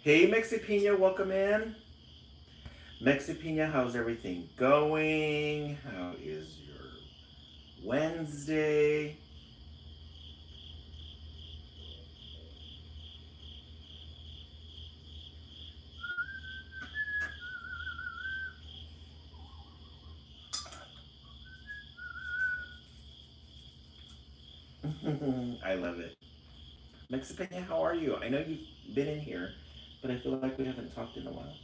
Hey, Mexipina, welcome in. Mexipina, how's everything going? How is your Wednesday? I love it. Mexipina, how are you? I know you've been in here, but I feel like we haven't talked in a while.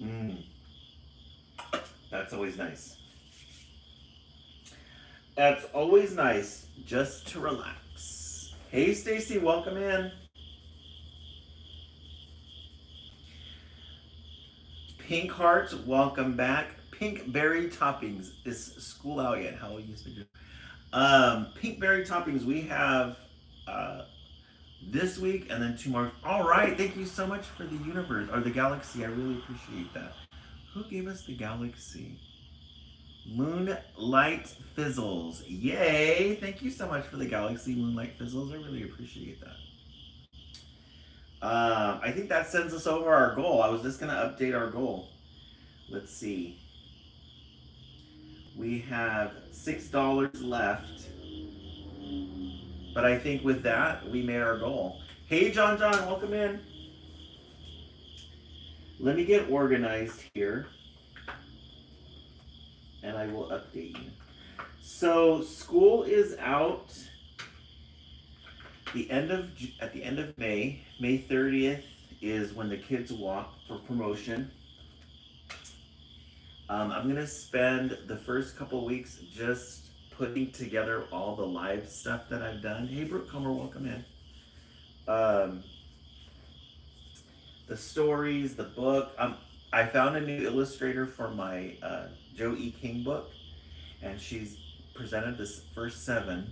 Mm, that's always nice. That's always nice just to relax. Hey, Stacy, welcome in. Pink Heart, welcome back. Pink Berry Toppings. Is school out yet? How will you speak? Pink Berry Toppings, we have uh, this week and then 2 more. All right, thank you so much for the universe or the galaxy. I really appreciate that. Who gave us the galaxy? Moonlight Fizzles. Yay! Thank you so much for the galaxy, Moonlight Fizzles. I really appreciate that. I think that sends us over our goal. I was just going to update our goal. Let's see. We have $6 left. But I think with that, we made our goal. Hey, John, welcome in. Let me get organized here. And I will update you. So school is out at the end of May. May 30th is when the kids walk for promotion. I'm gonna spend the first couple weeks just putting together all the live stuff that I've done. Hey, Brooke Comer, welcome in. The stories, the book. I found a new illustrator for my Joe E. King book, and she's presented this first 7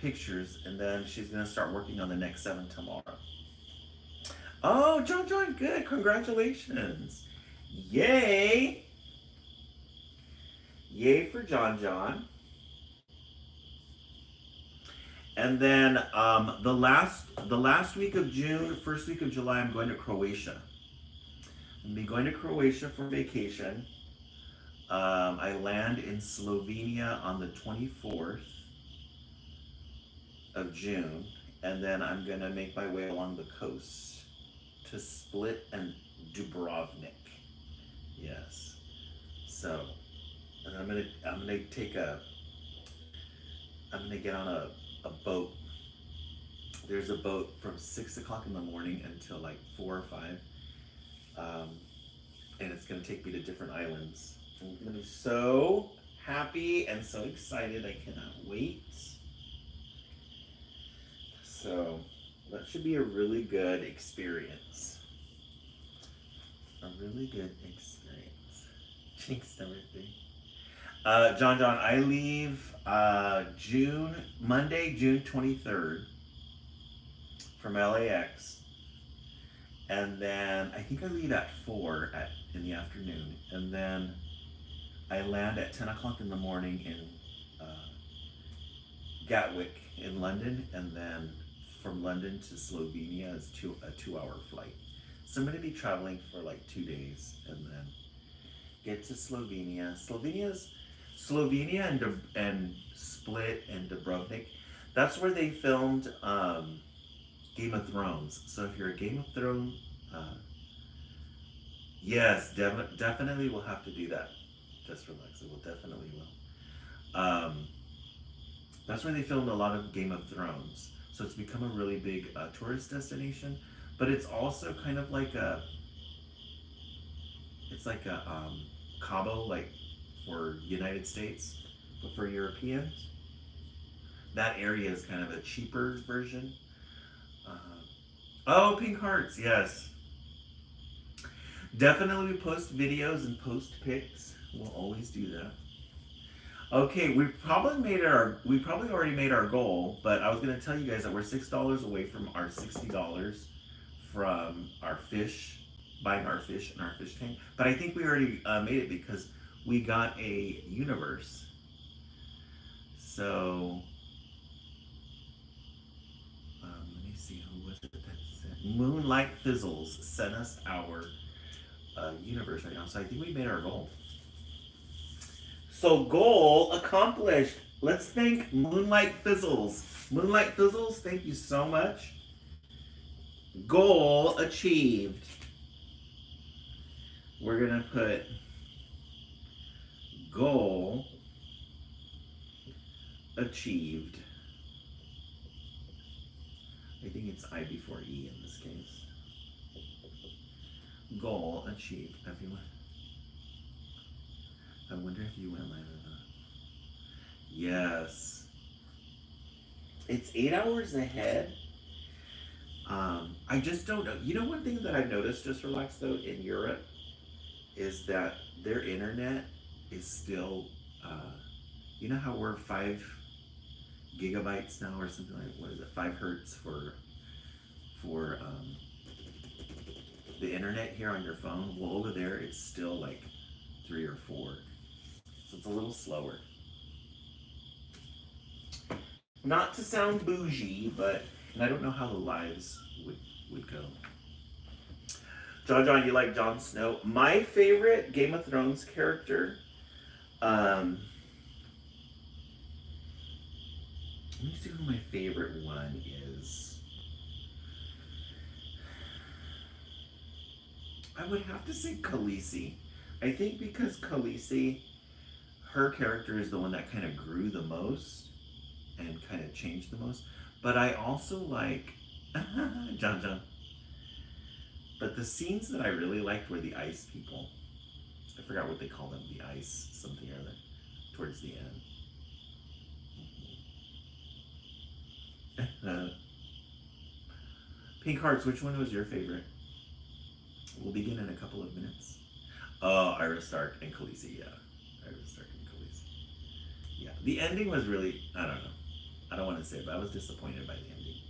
pictures, and then she's gonna start working on the next 7 tomorrow. Oh, John, good. Congratulations. Yay. Yay for John. And then the last week of June, first week of July, I'm going to Croatia. I'm gonna be going to Croatia for vacation. I land in Slovenia on the 24th of June, and then I'm gonna make my way along the coast to Split and Dubrovnik. Yes. So, and I'm gonna get on a boat. There's a boat from 6 o'clock in the morning until like 4 or 5, and it's gonna take me to different islands. I'm gonna be so happy and so excited. I cannot wait. So that should be a really good experience. A really good experience. Jinx everything. John, I leave Monday, June 23rd from LAX. And then I think I leave at 4 in the afternoon. And then I land at 10 o'clock in the morning in Gatwick in London. And then from London to Slovenia is a 2-hour flight. So I'm going to be traveling for like 2 days and then get to Slovenia. Slovenia and Split and Dubrovnik. That's where they filmed Game of Thrones. So if you're a Game of Thrones, yes, definitely we'll have to do that. Just relax, it will definitely will. That's where they filmed a lot of Game of Thrones. So it's become a really big tourist destination, but it's also kind of like It's like a Cabo, like for United States, but for Europeans. That area is kind of a cheaper version. Oh, Pink Hearts, yes. Definitely post videos and post pics. We'll always do that. Okay, we probably already made our goal, but I was gonna tell you guys that we're $6 away from our $60 from our fish, buying our fish in our fish tank. But I think we already made it because we got a universe. So let me see, who was it that sent? Moonlight Fizzles sent us our universe right now. So I think we made our goal. So goal accomplished. Let's thank Moonlight Fizzles. Moonlight Fizzles, thank you so much. Goal achieved. We're gonna put goal achieved. I think it's I before E in this case. Goal achieved. Everyone. I wonder if you went live or not. Yes. It's 8 hours ahead. I just don't know. You know, one thing that I've noticed, just relax though, in Europe, is that their internet is still, you know how we're 5 gigabytes now or something like, what is it, 5 hertz for the internet here on your phone? Well, over there it's still like 3 or 4. So it's a little slower. Not to sound bougie, but, and I don't know how the lives would go. John, you like Jon Snow? My favorite Game of Thrones character, let me see who my favorite one is. I would have to say Khaleesi. I think because Khaleesi, her character is the one that kind of grew the most and kind of changed the most. But I also like John. But the scenes that I really liked were the ice people. I forgot what they call them, the ice something or other, towards the end. Pink Hearts, which one was your favorite? We'll begin in a couple of minutes. Oh, Arya Stark and Khaleesi, yeah. Arya Stark and Khaleesi. Yeah, the ending was really, I don't know. I don't want to say it, but I was disappointed by the ending.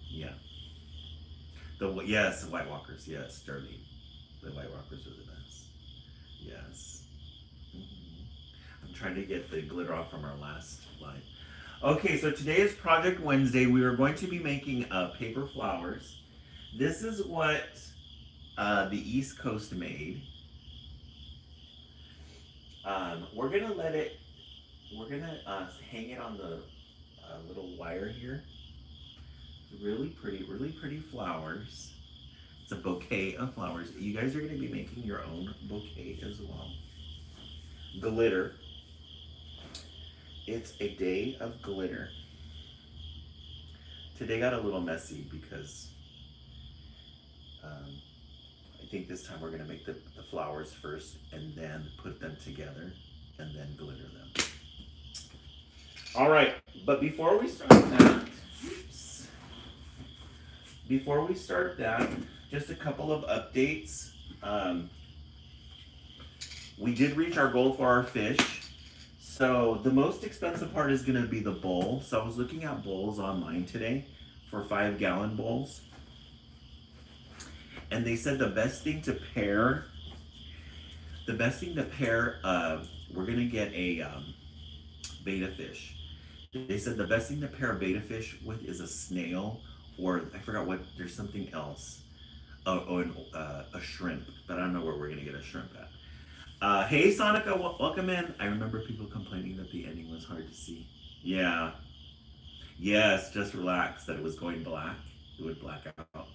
Yeah. Yes, the White Walkers, yes, Darlene. The White Walkers are the best. Yes. Mm-hmm. I'm trying to get the glitter off from our last line. Okay, so today is Project Wednesday. We are going to be making paper flowers. This is what the East Coast made. We're gonna hang it on the little wire here. Really pretty flowers. It's a bouquet of flowers. You guys are gonna be making your own bouquet as well. Glitter. It's a day of glitter. Today got a little messy because I think this time we're gonna make the flowers first and then put them together and then glitter them. All right, but before we start that, just a couple of updates. We did reach our goal for our fish. So the most expensive part is gonna be the bowl. So I was looking at bowls online today for 5-gallon bowls. And they said the best thing to pair, we're gonna get a betta fish. They said the best thing to pair a betta fish with is a snail, or I forgot what, there's something else. A shrimp, but I don't know where we're gonna get a shrimp at. Hey Sonica, welcome in. I remember people complaining that the ending was hard to see. Yeah. Yes, just relax, that it was going black. It would black out.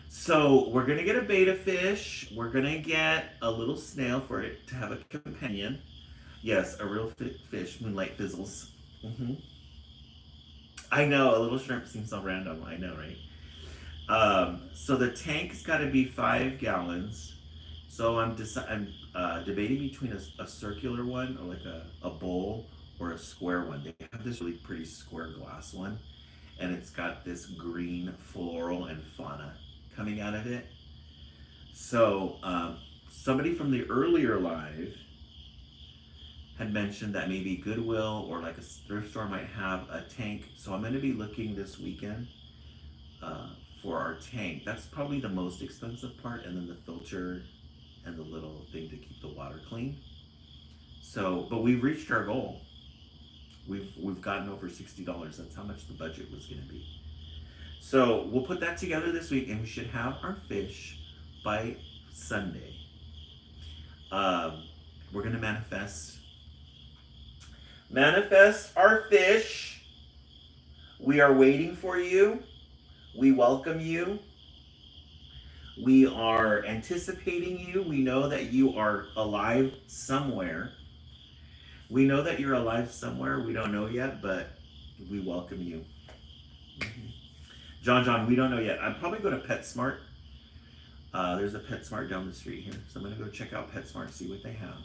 So we're gonna get a betta fish. We're gonna get a little snail for it to have a companion. Yes, a real fish, Moonlight Fizzles. I know, a little shrimp seems so random. I know, right? So the tank's got to be 5 gallons. So I'm debating between a circular one or like a bowl or a square one. They have this really pretty square glass one, and it's got this green floral and fauna coming out of it. So somebody from the earlier live had mentioned that maybe Goodwill or like a thrift store might have a tank. So I'm going to be looking this weekend uh, for our tank. That's probably the most expensive part, and then the filter and the little thing to keep the water clean. So, but we've reached our goal. We've gotten over $60. That's how much the budget was going to be. So we'll put that together this week, and we should have our fish by Sunday. We're going to manifest our fish. We are waiting for you. We welcome you. We are anticipating you. We know that you are alive somewhere. We know that you're alive somewhere. We don't know yet, but we welcome you. Mm-hmm. John, we don't know yet. I'm probably going to PetSmart. There's a PetSmart down the street here. So I'm going to go check out PetSmart, see what they have.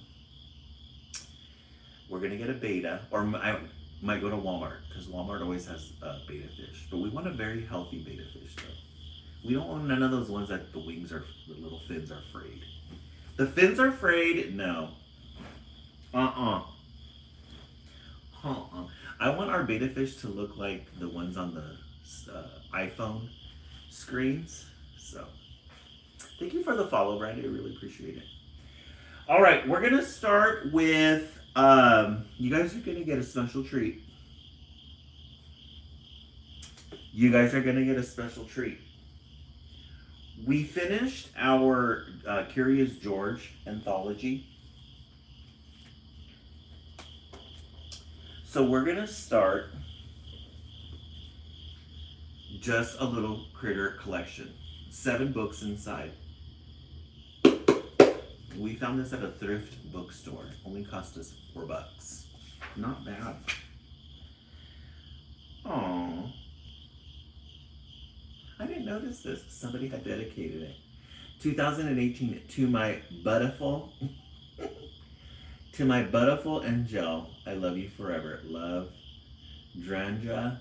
We're going to get a beta, or I might go to Walmart, because Walmart always has beta fish. But we want a very healthy beta fish, though. We don't want none of those ones that the little fins are frayed. The fins are frayed? No. Uh-uh. I want our beta fish to look like the ones on the iPhone screens. So, thank you for the follow, Brandy. I really appreciate it. All right, we're going to start with, you guys are going to get a special treat. You guys are going to get a special treat. We finished our Curious George anthology. So we're going to start just a little critter collection. 7 books inside. We found this at a thrift bookstore. Only cost us $4. Not bad. Aww. I didn't notice this. Somebody had dedicated it. 2018 to my beautiful, to my beautiful Angel. I love you forever. Love, Dranja,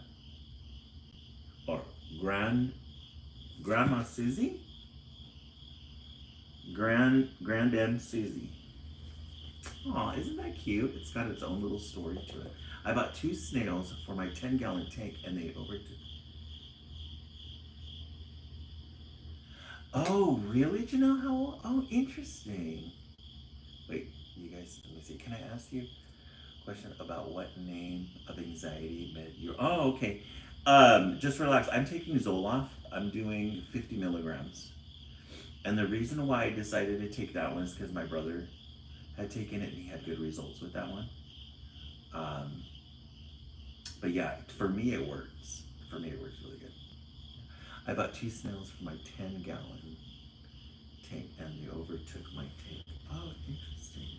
or Grandma Susie? Grandam Susie. Aw, isn't that cute? It's got its own little story to it. I bought 2 snails for my 10-gallon tank, and they overtook. Oh, really, Janelle Howell? Oh, interesting. Wait, you guys, let me see. Can I ask you a question about what name of anxiety med you're... Oh, okay. Just relax. I'm taking Zoloft. I'm doing 50 milligrams. And the reason why I decided to take that one is because my brother had taken it and he had good results with that one. But yeah, for me it works. For me it works really good. I bought 2 snails for my 10-gallon tank and they overtook my tank. Oh, interesting.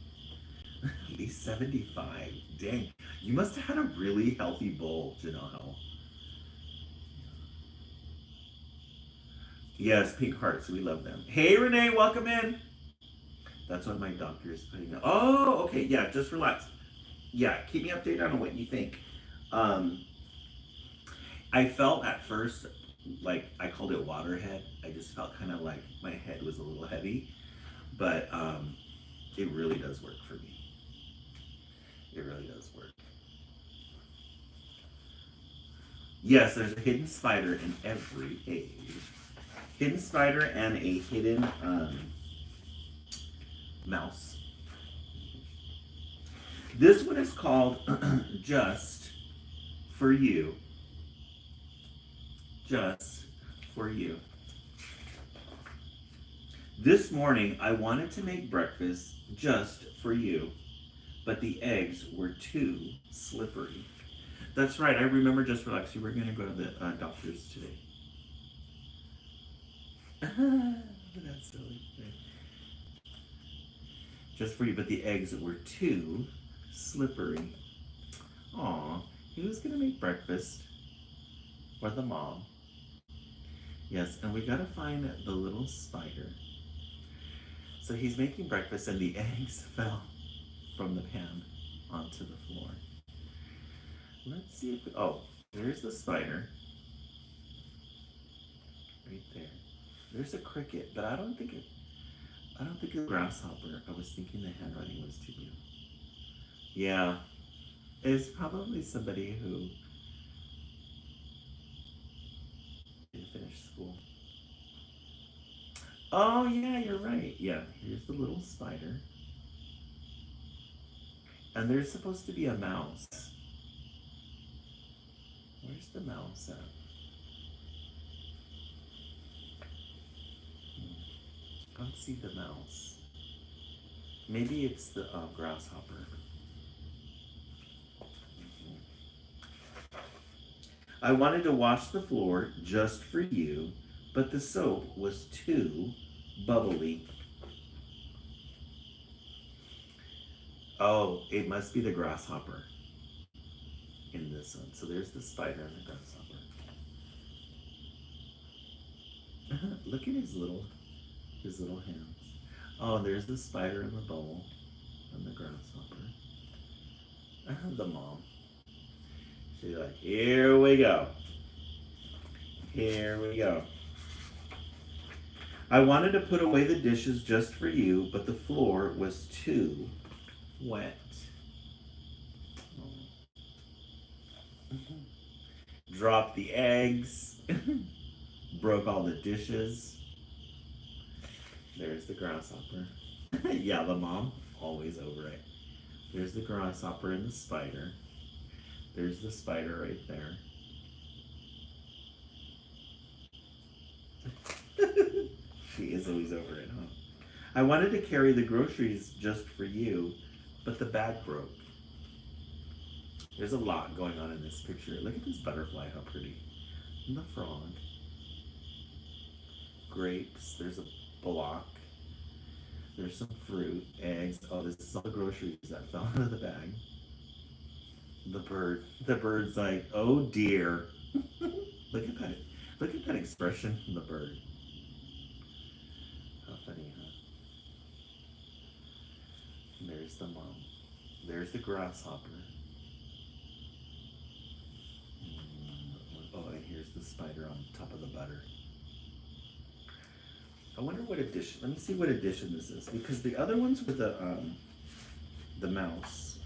At least 75. Dang. You must have had a really healthy bowl, Janelle. Yes, pink hearts. We love them. Hey, Renee, welcome in. That's what my doctor is putting up. Oh, okay. Yeah, just relax. Yeah, keep me updated on what you think. I felt at first like I called it waterhead. I just felt kind of like my head was a little heavy, but it really does work for me. It really does work. Yes, there's a hidden spider in every page. Hidden spider and a hidden mouse. This one is called Just for You. Just for you. This morning I wanted to make breakfast just for you, but the eggs were too slippery. That's right, I remember, just relax. You were going to go to the doctor's today. That's silly. Just for you, but the eggs were too slippery. Aw, he was gonna make breakfast for the mom. Yes, and we gotta find the little spider. So he's making breakfast and the eggs fell from the pan onto the floor. Let's see if, oh, there's the spider. Right there. There's a cricket, but I don't think it's a grasshopper. I was thinking the handwriting was too beautiful. Yeah, it's probably somebody who didn't finish school. Oh yeah, you're right. Yeah, here's the little spider. And there's supposed to be a mouse. Where's the mouse at? I don't see the mouse. Maybe it's the grasshopper. I wanted to wash the floor just for you, but the soap was too bubbly. Oh, it must be the grasshopper in this one. So there's the spider and the grasshopper. Look at his little hands. Oh, there's the spider in the bowl and the grasshopper. The mom. She's like, here we go. Here we go. I wanted to put away the dishes just for you, but the floor was too wet. Dropped the eggs. Broke all the dishes. There's the grasshopper. Yeah, the mom, always over it. There's the grasshopper and the spider. There's the spider right there. She is always over it, huh? I wanted to carry the groceries just for you, but the bag broke. There's a lot going on in this picture. Look at this butterfly, how pretty. And the frog. Grapes, there's a block. There's some fruit, eggs. Oh, this is all the groceries that fell out of the bag. The bird's like, oh dear. Look at that. Look at that expression from the bird. How funny, huh? And there's the mom. There's the grasshopper. Oh, and here's the spider on top of the butter. I wonder what edition. Let me see what edition this is, because the other ones with the mouse.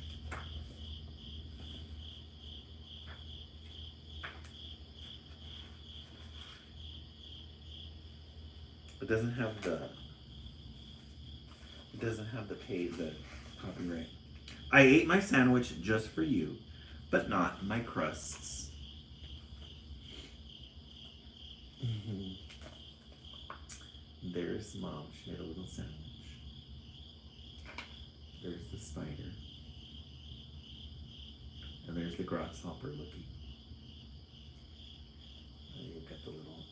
It doesn't have the. It doesn't have the copyright. I ate my sandwich just for you, but not my crusts. There's mom. She made a little sandwich. There's the spider. And there's the grasshopper looking. And you've got the little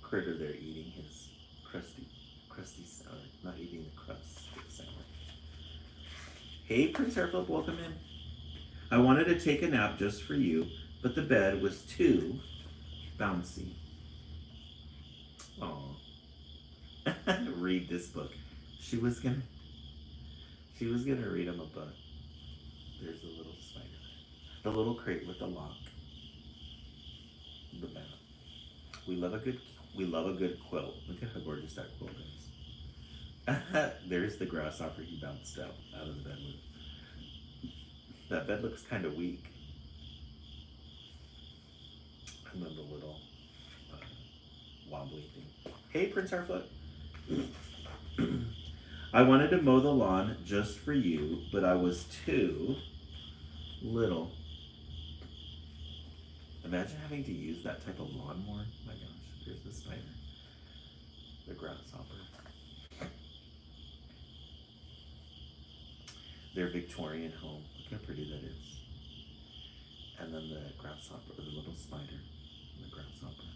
critter there eating his crusty salad. Not eating the crust of the sandwich. Hey, Prince Airflip, welcome in. I wanted to take a nap just for you, but the bed was too bouncy. Aww. Read this book. She was gonna read him a book. There's a little spider. The little crate with the lock. The mat. We love a good quilt. Look at how gorgeous that quilt is. There's the grasshopper he bounced out of the bed with. That bed looks kind of weak. And then the little wobbly thing. Hey, Prince Harfoot. I wanted to mow the lawn just for you, but I was too little. Imagine having to use that type of lawnmower. My gosh, here's the spider. The grasshopper. Their Victorian home. Look how pretty that is. And then the grasshopper, the little spider, and the grasshopper.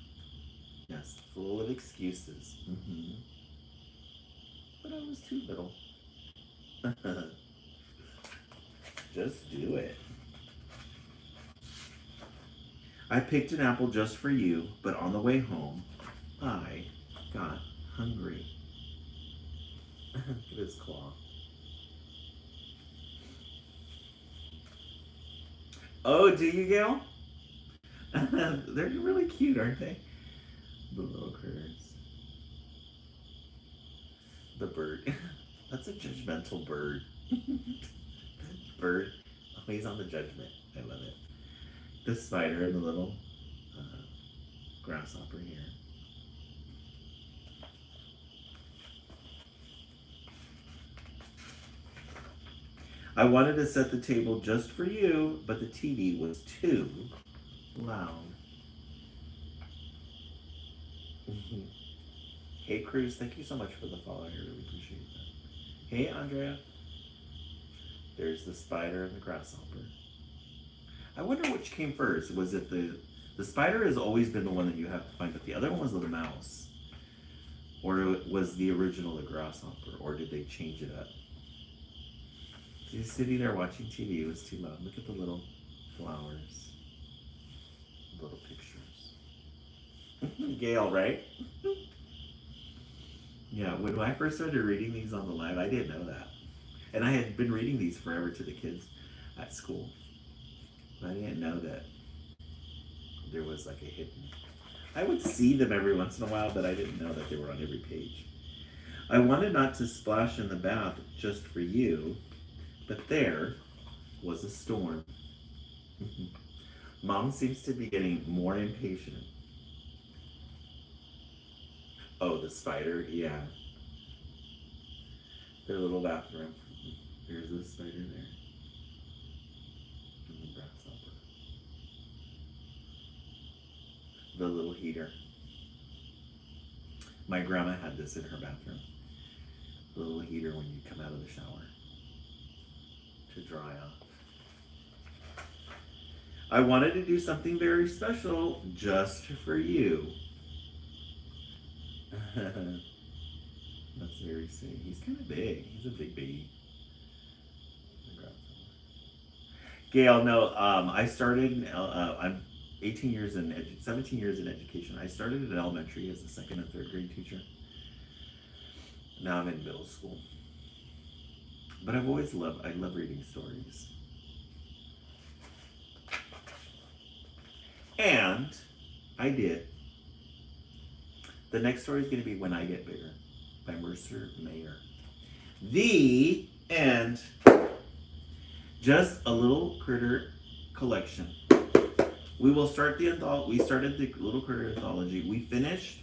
Yes, full of excuses. But I was too little. Just do it. I picked an apple just for you, but on the way home, I got hungry. Look at his claw. Oh, do you, Gail? They're really cute, aren't they? The little critters. The bird. That's a judgmental bird. Bird. Oh, he's on the judgment. I love it. The spider and the little grasshopper here. I wanted to set the table just for you, but the TV was too loud. Hey, Cruz, thank you so much for the follow. I really appreciate that. Hey, Andrea. There's the spider and the grasshopper. I wonder which came first. Was it the spider has always been the one that you have to find, but the other one was the mouse? Or was the original the grasshopper? Or did they change it up? He's sitting there watching TV. It was too loud. Look at the little flowers. Little pictures. Gail, right? Yeah, when I first started reading these on the live, I didn't know that. And I had been reading these forever to the kids at school. I didn't know that there was like a hidden. I would see them every once in a while, but I didn't know that they were on every page. I wanted not to splash in the bath just for you, but there was a storm. Mom seems to be getting more impatient. Oh, the spider, yeah. Their little bathroom. There's the spider there. And the grasshopper. The little heater. My grandma had this in her bathroom. The little heater when you come out of the shower to dry off. I wanted to do something very special just for you. That's very sweet. He's kind of big. He's a big baby. Gail, no, I started, I'm 17 years in education. I started in elementary as a second and third grade teacher. Now I'm in middle school. But I love reading stories. And I did. The next story is going to be When I Get Bigger by Mercer Mayer. The end. Just a little critter collection. We will start the anthology. We started the Little Critter anthology. We finished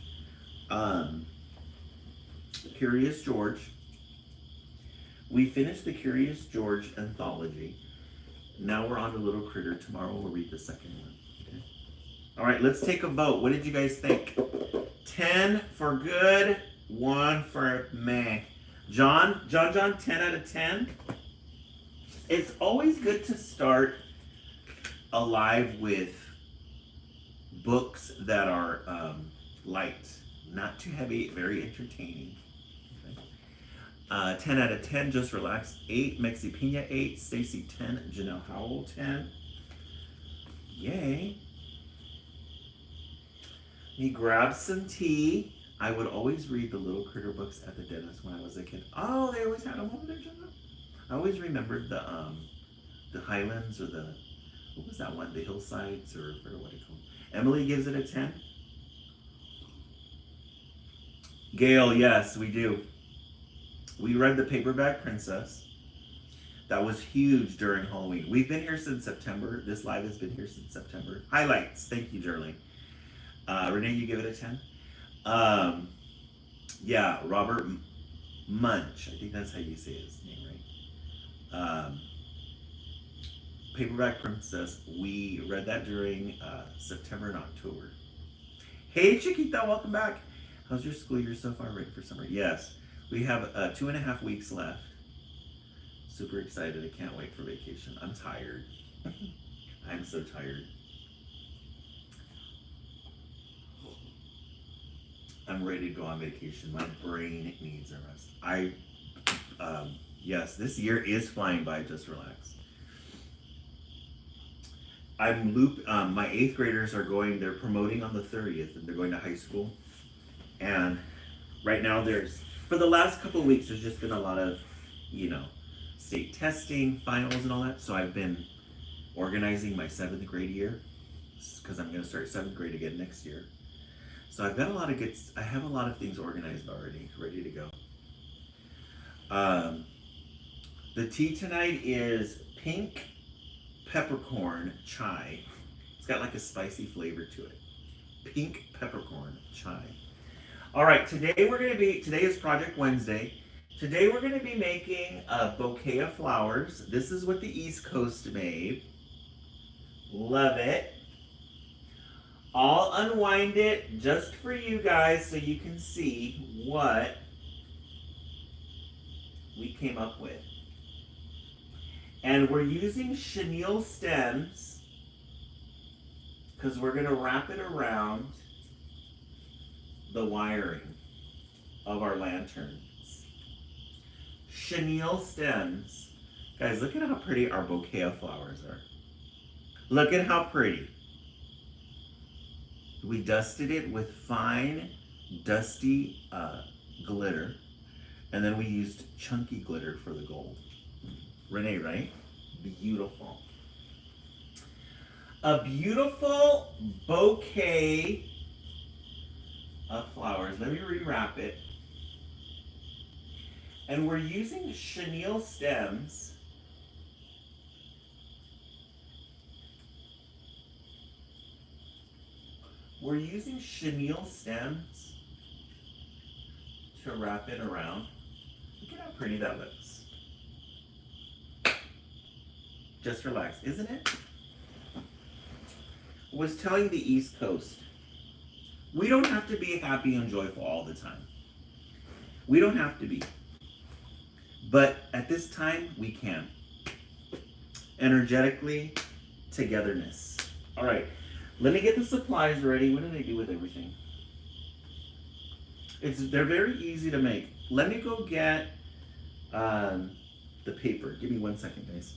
Curious George. We finished the Curious George anthology. Now we're on to Little Critter. Tomorrow we'll read the second one. Okay. All right, let's take a vote. What did you guys think? 10 for good, 1 for meh. John, 10 out of 10. It's always good to start a live with books that are light, not too heavy, very entertaining. Okay. 10 out of 10, Just Relax 8, Mexi Pina 8, Stacy 10, Janelle Howell 10. Yay. Me grab some tea. I would always read the Little Critter books at the dentist when I was a kid. Oh, they always had them over there, Jenna. I always remembered the Highlands or what was that one? The Hillsides or I forget what it called. Emily gives it a 10. Gail, yes, we do. We read The Paperback Princess. That was huge during Halloween. We've been here since September. This live has been here since September. Highlights. Thank you, Jerling. Renee, you give it a 10? Yeah, Robert Munch. I think that's how you say his name, right? Paperback Princess. We read that during September and October. Hey, Chiquita, welcome back. How's your school year so far? Ready for summer? Yes. We have 2.5 weeks left. Super excited. I can't wait for vacation. I'm tired. I'm so tired. I'm ready to go on vacation. My brain needs a rest. Yes, this year is flying by. Just relax. My 8th graders are going, they're promoting on the 30th, and they're going to high school. And right now for the last couple of weeks, there's just been a lot of, you know, state testing, finals and all that. So I've been organizing my 7th grade year because I'm going to start 7th grade again next year. So I've got I have a lot of things organized already, ready to go. The tea tonight is pink peppercorn chai. It's got like a spicy flavor to it. Pink peppercorn chai. All right, today is Project Wednesday. Today we're gonna be making a bouquet of flowers. This is what the East Coast made. Love it. I'll unwind it just for you guys so you can see what we came up with. And we're using chenille stems because we're gonna wrap it around the wiring of our lanterns. Chenille stems. Guys, look at how pretty our bouquet of flowers are. Look at how pretty. We dusted it with fine, dusty glitter, and then we used chunky glitter for the gold. Renee, right? Beautiful. A beautiful bouquet of flowers. Let me rewrap it. And we're using chenille stems. We're using chenille stems to wrap it around. Look at how pretty that looks. Just relax, isn't it? I was telling the East Coast, we don't have to be happy and joyful all the time. We don't have to be. But at this time, we can. Energetically, togetherness. All right, let me get the supplies ready. What did I do with everything? They're very easy to make. Let me go get the paper. Give me 1 second, guys.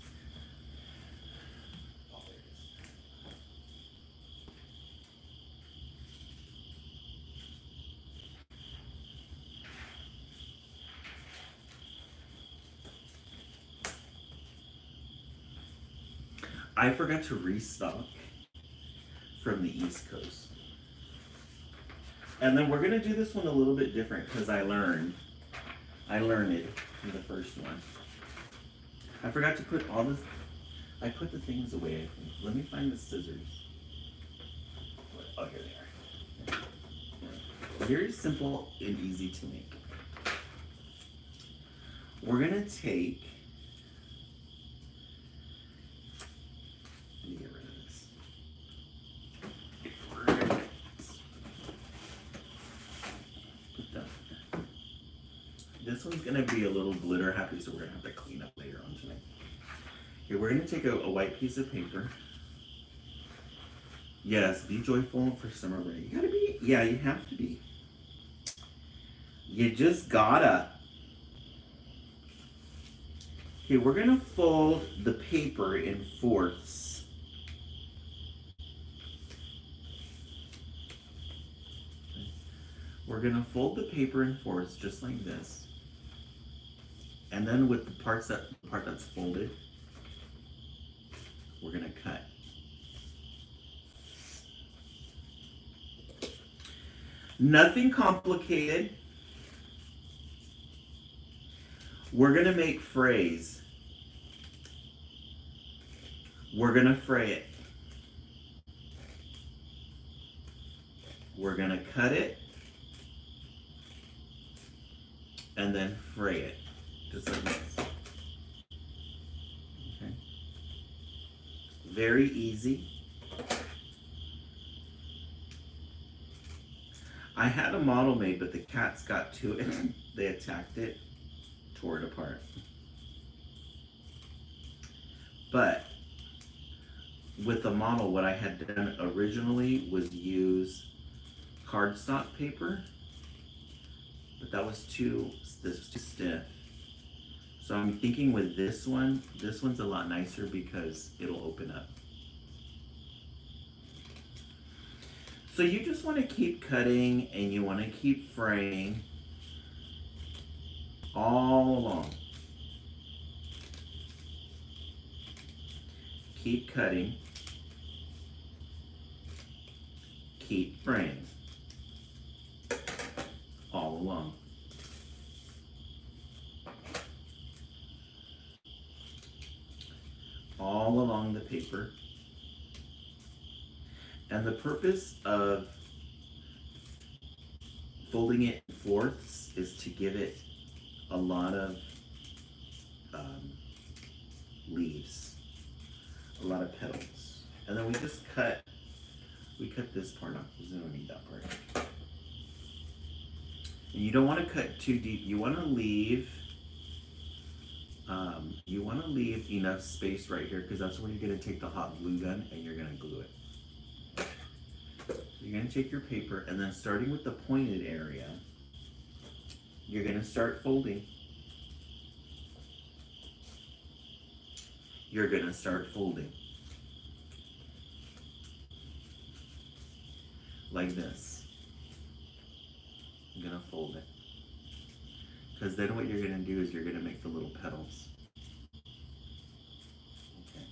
I forgot to restock from the East Coast. And then we're gonna do this one a little bit different because I learned it from the first one. I forgot to put I put the things away, I think. Let me find the scissors. Oh, here they are. Very simple and easy to make. We're gonna take, let me get rid of this. Put that there. This one's gonna be a little glitter happy, so we're gonna have to clean up later on tonight. Here, we're gonna take a white piece of paper. Yes, be joyful for summer break. You gotta be, yeah, you have to be. You just gotta. Okay, we're gonna fold the paper in fourths. We're gonna fold the paper in fourths just like this. And then with the part that's folded, we're gonna cut. Nothing complicated. We're gonna make frays. We're gonna fray it. We're gonna cut it and then fray it, just like this. Okay. Very easy. I had a model made, but the cats got to it. They attacked it, tore it apart. But with the model, what I had done originally was use cardstock paper, but that was too stiff. So I'm thinking with this one's a lot nicer because it'll open up. So you just want to keep cutting and you want to keep fraying all along. Keep cutting. Keep fraying all along. All along the paper. And the purpose of folding it in fourths is to give it a lot of leaves, a lot of petals. And then we just cut this part off because we don't need that part. And you don't want to cut too deep. You want to leave enough space right here because that's where you're going to take the hot glue gun and you're going to glue it. You're going to take your paper and then starting with the pointed area, you're going to start folding. You're going to start folding. Like this. I'm going to fold it. Because then what you're going to do is you're going to make the little petals. Okay.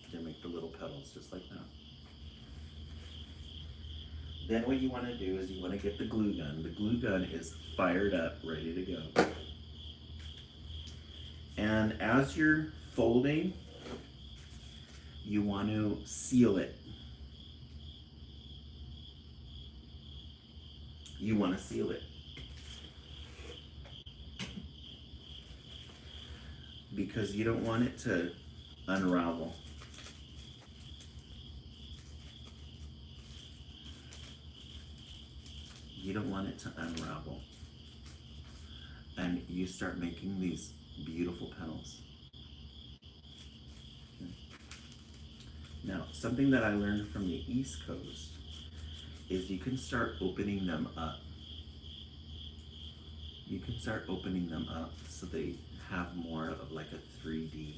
You're going to make the little petals just like that. Then what you want to do is you want to get the glue gun. The glue gun is fired up, ready to go. And as you're folding, you want to seal it. You want to seal it. Because you don't want it to unravel. You don't want it to unravel. And you start making these beautiful petals. Now, something that I learned from the East Coast is you can start opening them up. You can start opening them up so they have more of like a 3D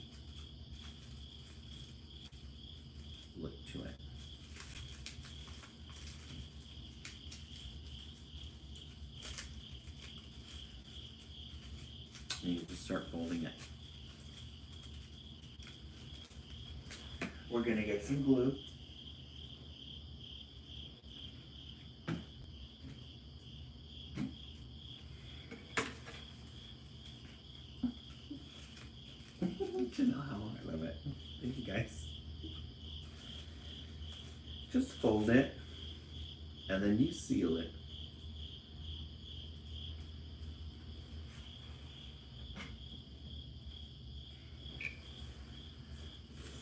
look to it. And you just start folding it. We're gonna get some glue. You know how I love it. Thank you guys. Just fold it and then you seal it.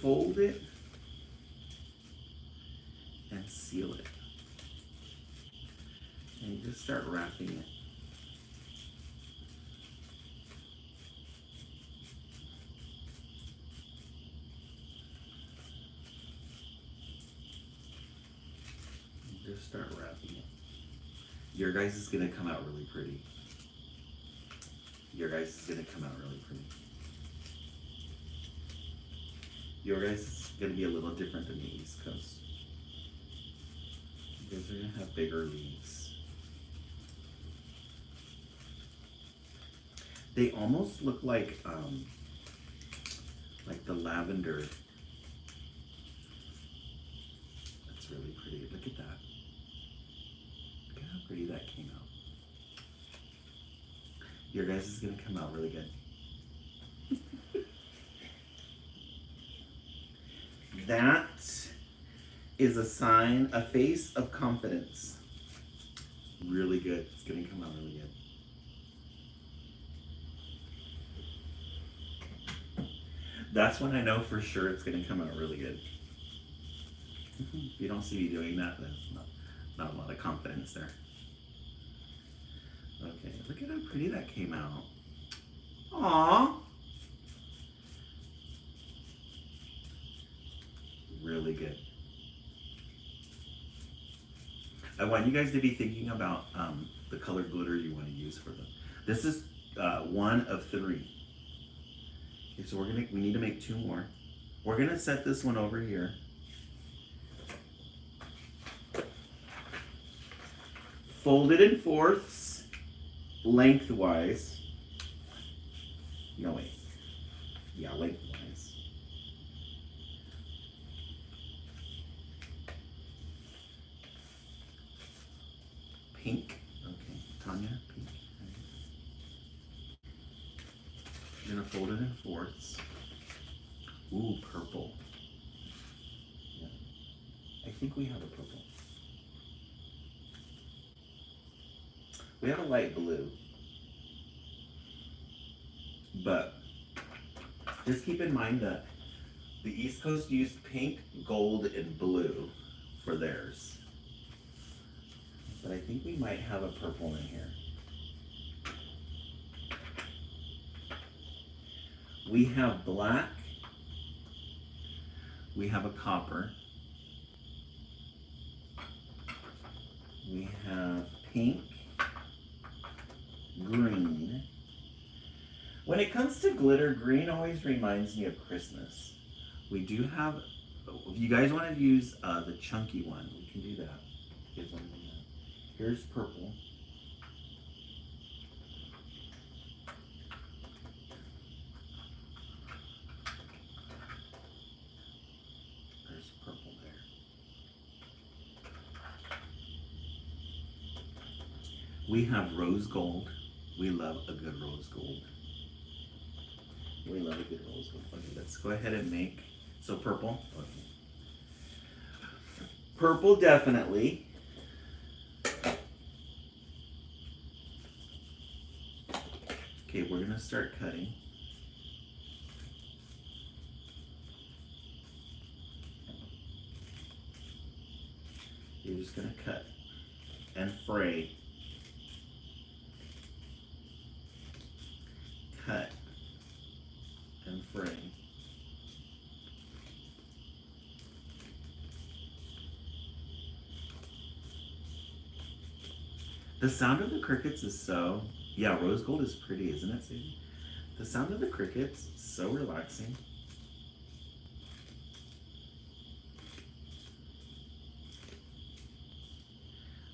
Fold it and seal it. And you just start wrapping it. You just start wrapping it. Your guys is gonna come out really pretty. Your guys is gonna come out really pretty. Your guys is gonna be a little different than the East Coast. You guys are gonna have bigger leaves. They almost look like the lavender. That's really pretty. Look at that. Look at how pretty that came out. Your guys is gonna come out really good. That is a sign, a face of confidence. Really good. It's gonna come out really good. That's when I know for sure it's gonna come out really good. If you don't see me doing that, there's not a lot of confidence there. Okay, look at how pretty that came out. Aww. Really good. I want you guys to be thinking about the color glitter you want to use for them. This is 1 of 3. Okay, so we need to make 2 more. We're gonna set this one over here. fold it in fourths, lengthwise. No, wait. Yeah, lengthwise. Pink. Okay, Tanya, pink. You're gonna fold it in fourths. Ooh, purple. Yeah. I think we have a purple. We have a light blue. But just keep in mind that the East Coast used pink, gold, and blue for theirs. But I think we might have a purple in here. We have black. We have a copper. We have pink, green. When it comes to glitter, green always reminds me of Christmas. We do have, if you guys want to use the chunky one, we can do that. You guys want to do that? Here's purple. There's purple there. We have rose gold. We love a good rose gold. We love a good rose gold. Okay, let's go ahead and make, so purple. Okay. Purple definitely. Okay, we're gonna start cutting. You're just gonna cut and fray. Cut and fray. The sound of the crickets is so, yeah, rose gold is pretty, isn't it, Sadie? The sound of the crickets is so relaxing.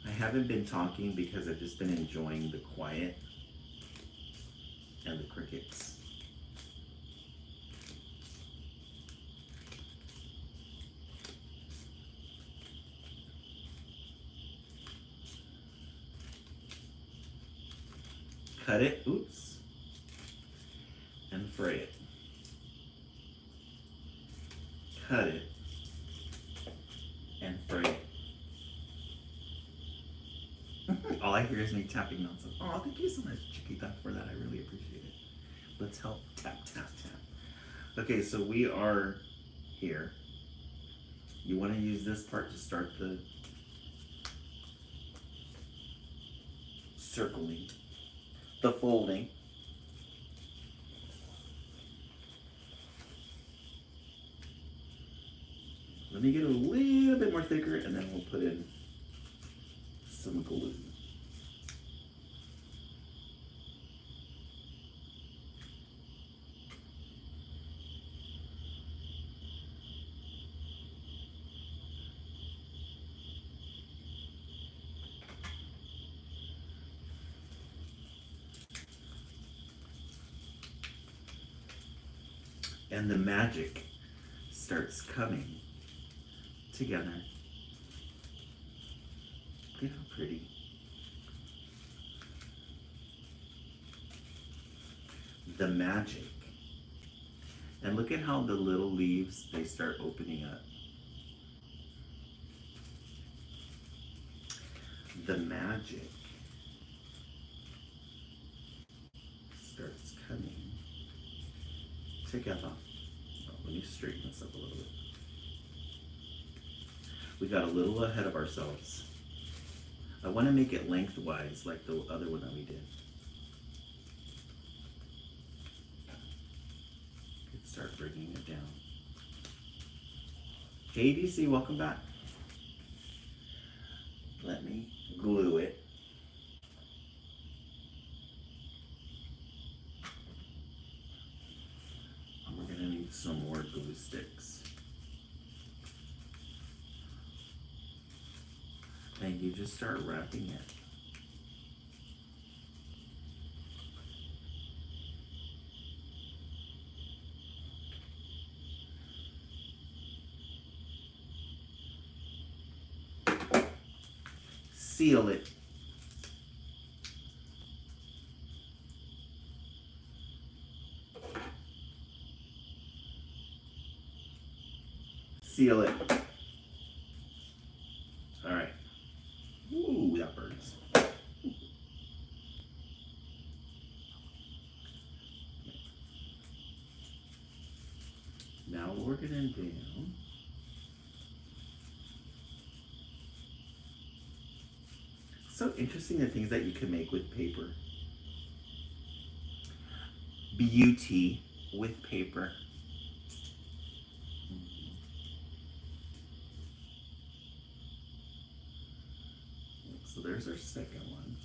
I haven't been talking because I've just been enjoying the quiet and the crickets. Cut it, oops, and fray it. Cut it and fray it. All I hear is me tapping nonsense. Oh, thank you so much, Chiquita, for that. I really appreciate it. Let's help tap, tap, tap. Okay, so we are here. You want to use this part to start the circling, the folding. Let me get a little bit more thicker and then we'll put in some glue. And the magic starts coming together. Look at how pretty. The magic. And look at how the little leaves, they start opening up. The magic starts coming together. Oh, let me straighten this up a little bit. We got a little ahead of ourselves. I want to make it lengthwise like the other one that we did. Could start bringing it down. Hey DC, welcome back. Let me glue it. We're gonna need some more glue sticks. And you just start wrapping it. seal it. Seal it. All right. Ooh, that burns. Now work it in down. So interesting the things that you can make with paper. Beauty with paper. So there's our second one.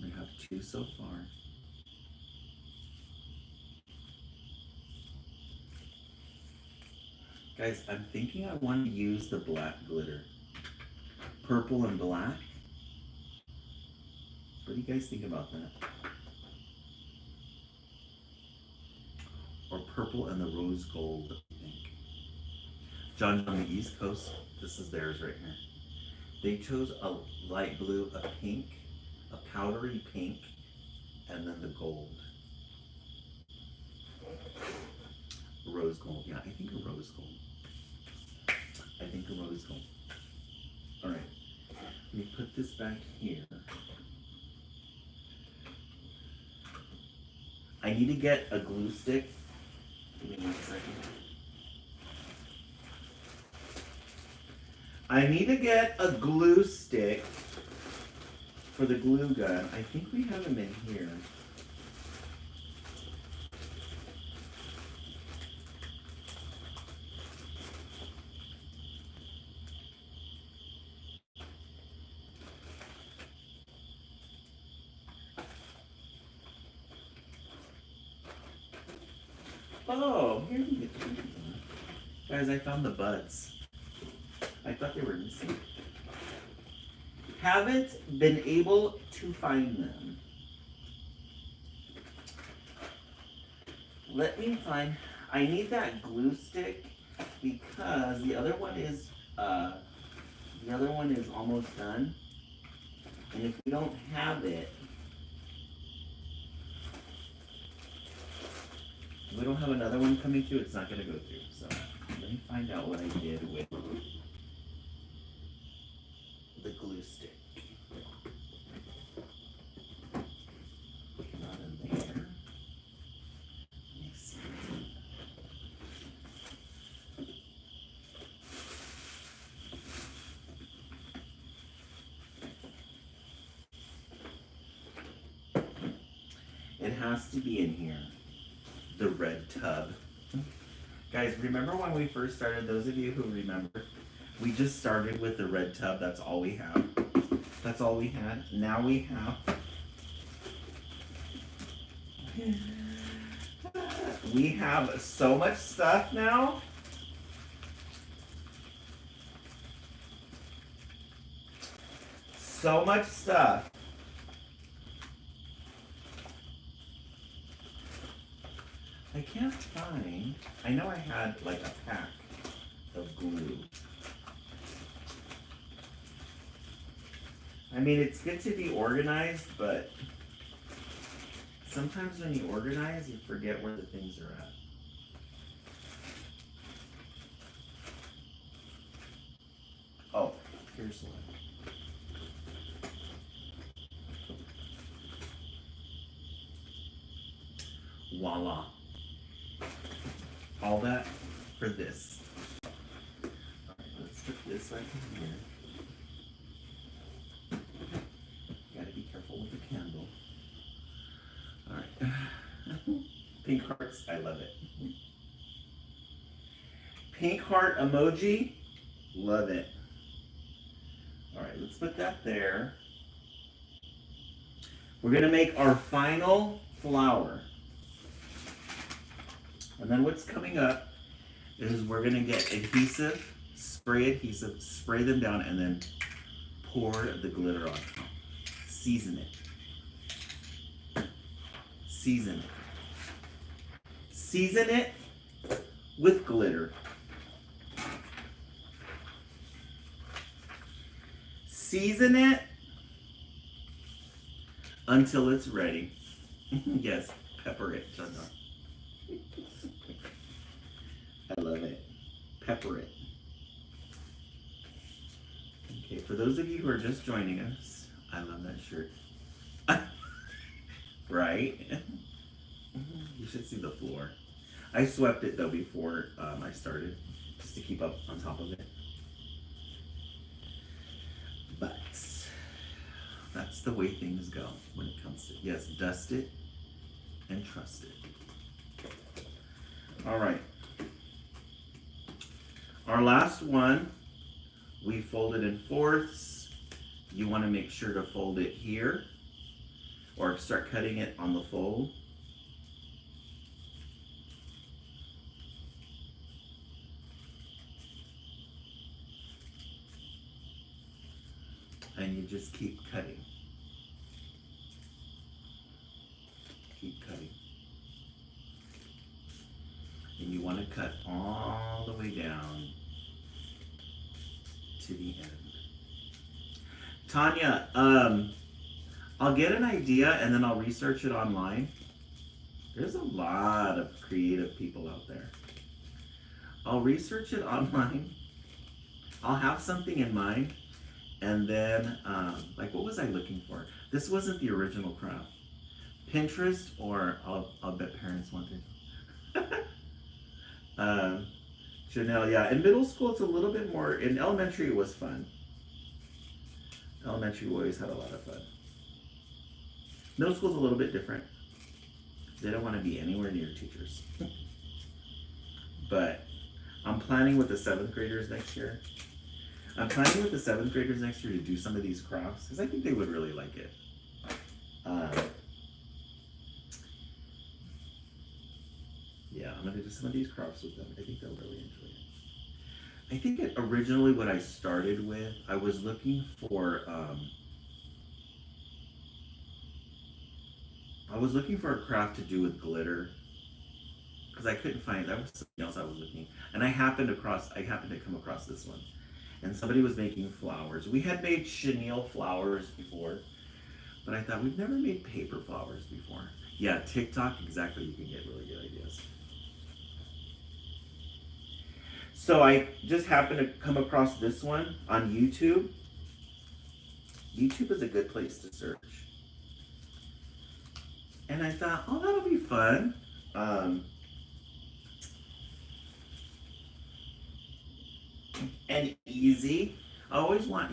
We have 2 so far. Guys, I'm thinking I want to use the black glitter. Purple and black. What do you guys think about that? Or purple and the rose gold, I think. John on the East Coast, this is theirs right here. They chose a light blue, a pink, a powdery pink, and then the gold. Rose gold, yeah, I think a rose gold. I think a rose gold. All right, let me put this back here. I need to get a glue stick. Give me 1 second. I need to get a glue stick for the glue gun. I think we have them in here. Oh, here we go. Guys, I found the buds. I thought they were missing. Haven't been able to find them. Let me find. I need that glue stick because the other one is almost done. And if we don't have it, if we don't have another one coming through, it's not going to go through. So let me find out what I did with the glue stick. Not in there. Let me see. It has to be in here. The red tub. Guys, remember when we first started? Those of you who remember, we just started with the red tub. That's all we have. That's all we had. Now we have so much stuff now. So much stuff. I can't find. I know I had like a pack of glue. I mean, it's good to be organized, but sometimes when you organize, you forget where the things are at. Oh, here's one. Voila. All that for this. Alright, let's put this right in here. Gotta be careful with the candle. Alright. Pink hearts, I love it. Pink heart emoji, love it. Alright, let's put that there. We're gonna make our final flower. And then what's coming up is we're gonna get adhesive, spray them down, and then pour the glitter on top. Season it. Season it. Season it with glitter. Season it until it's ready. Yes, pepper it, Chandra. I love it. Pepper it. Okay, for those of you who are just joining us, I love that shirt. Right? You should see the floor. I swept it though before I started, just to keep up on top of it. But that's the way things go when it comes to, yes, dust it and trust it. All right. Our last one, we folded in fourths. You want to make sure to fold it here or start cutting it on the fold. And you just keep cutting. Keep cutting. And you want to cut all the way down to the end. Tanya, I'll get an idea and then I'll research it online. There's a lot of creative people out there. I'll research it online. I'll have something in mind. And then, like, what was I looking for? This wasn't the original craft. Pinterest, or I'll bet parents want it. Chanel, yeah. In middle school, it's a little bit more. In elementary, it was fun. Elementary, we always had a lot of fun. Middle school's a little bit different. They don't want to be anywhere near teachers. But I'm planning with the 7th graders next year. I'm planning with the 7th graders next year to do some of these crafts because I think they would really like it. Yeah, I'm going to do some of these crafts with them. I think they'll really enjoy it. I think originally what I started with, I was looking for a craft to do with glitter because I couldn't find, that was something else I was looking, and I happened to come across this one. And somebody was making flowers. We had made chenille flowers before, but I thought we've never made paper flowers before. Yeah, TikTok, exactly, you can get really good ideas. So I just happened to come across this one on YouTube. YouTube is a good place to search. And I thought, oh, that'll be fun. And easy. I always want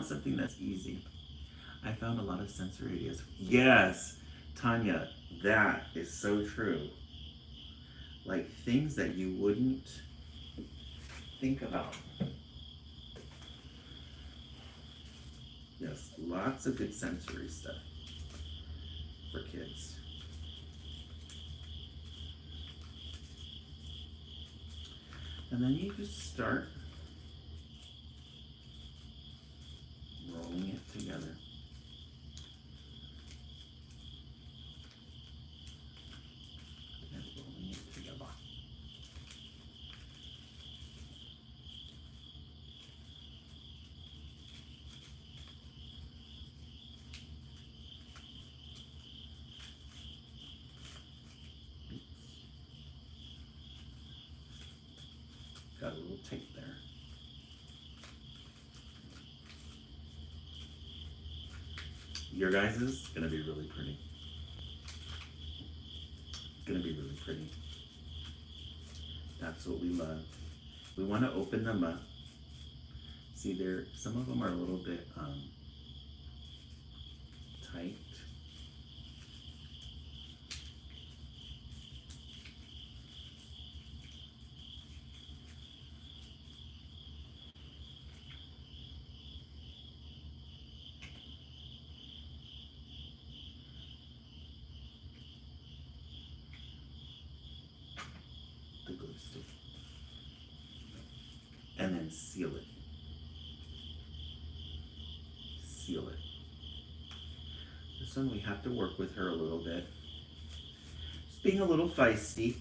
something that's easy. I found a lot of sensory ideas. Yes, Tanya, that is so true. Like things that you wouldn't think about. Yes, lots of good sensory stuff for kids. And then you just start rolling it together. And rolling it together. Got a little tape there. Your guys' is gonna be really pretty. It's gonna be really pretty. That's what we love. We want to open them up. See, some of them are a little bit tight. The glue stick. And then seal it. Seal it. This one we have to work with her a little bit. Just being a little feisty.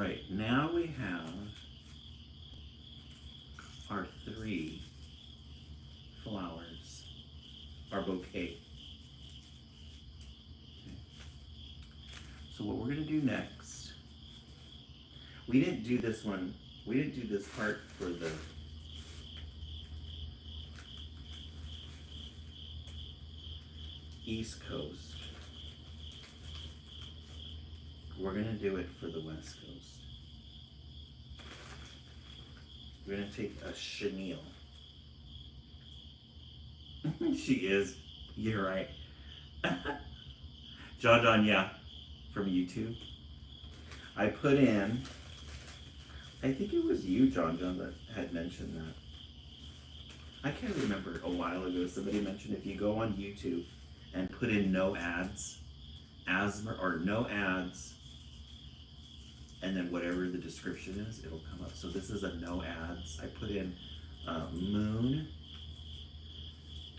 right, now we have our 3 flowers, our bouquet. Okay. So what we're gonna do next, we didn't do this one, we didn't do this part for the East Coast. We're gonna do it for the West Coast. We're gonna take a chenille. She is, you're right. John, yeah, from YouTube. I put in, I think it was you, John, that had mentioned that. I can't remember, a while ago somebody mentioned if you go on YouTube and put in no ads, or no ads, and then whatever the description is, it'll come up. So this is a no ads. I put in moon,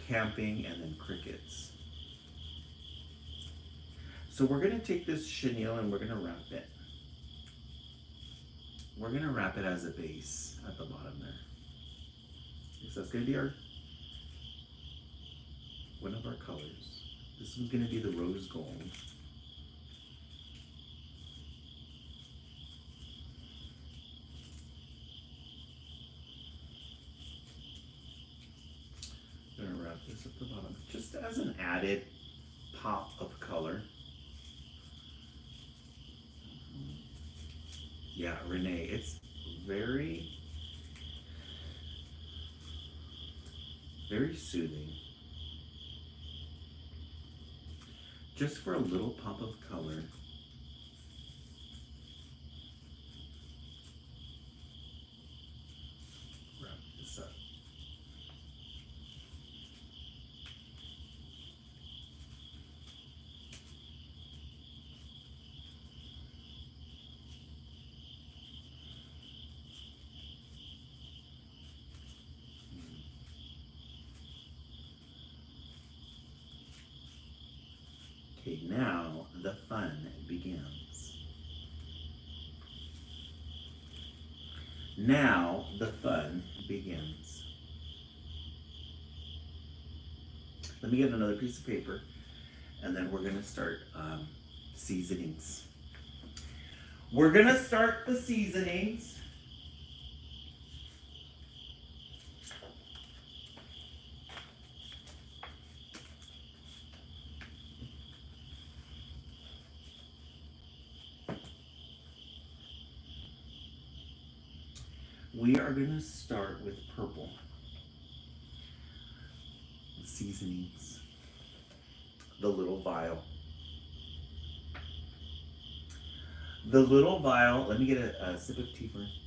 camping, and then crickets. So we're gonna take this chenille and we're gonna wrap it. We're gonna wrap it as a base at the bottom there. So that's gonna be one of our colors. This one's gonna be the rose gold. I'm gonna wrap this at the bottom, just as an added pop of color. Yeah, Renee, it's very, very soothing. Just for a little pop of color. Wrap this up. Okay, now the fun begins. Now the fun begins. Let me get another piece of paper, and then we're gonna start seasonings. We're gonna start the seasonings. We are going to start with purple seasonings, the little vial. The little vial, let me get a sip of tea first.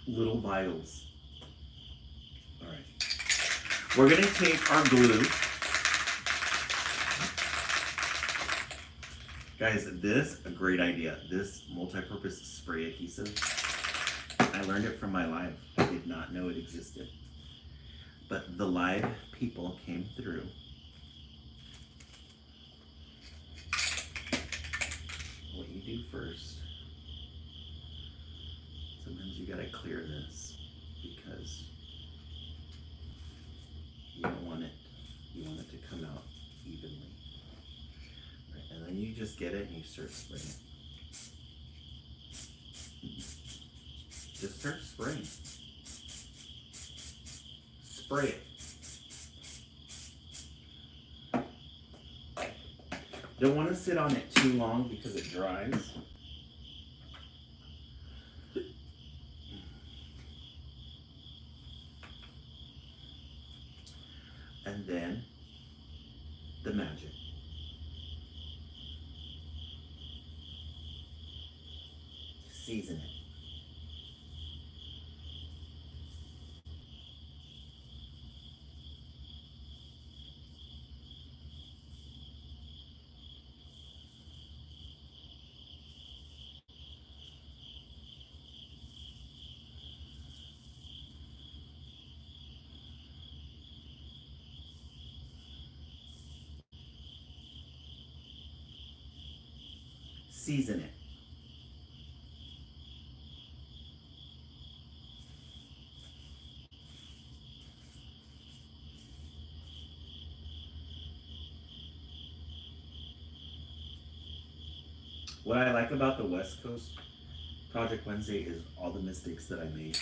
Little vials. All right. We're going to take our glue. Guys, this, a great idea. This multi-purpose spray adhesive, I learned it from my live. I did not know it existed. But the live people came through. What you do first, sometimes you gotta clear this because you don't want it, you want it to come out evenly. Right, and then you just get it and you start spraying it. Just start spraying. Spray it. Don't want to sit on it too long because it dries. And then the magic. Season it. season it. What I like about the West Coast Project Wednesday is all the mistakes that I made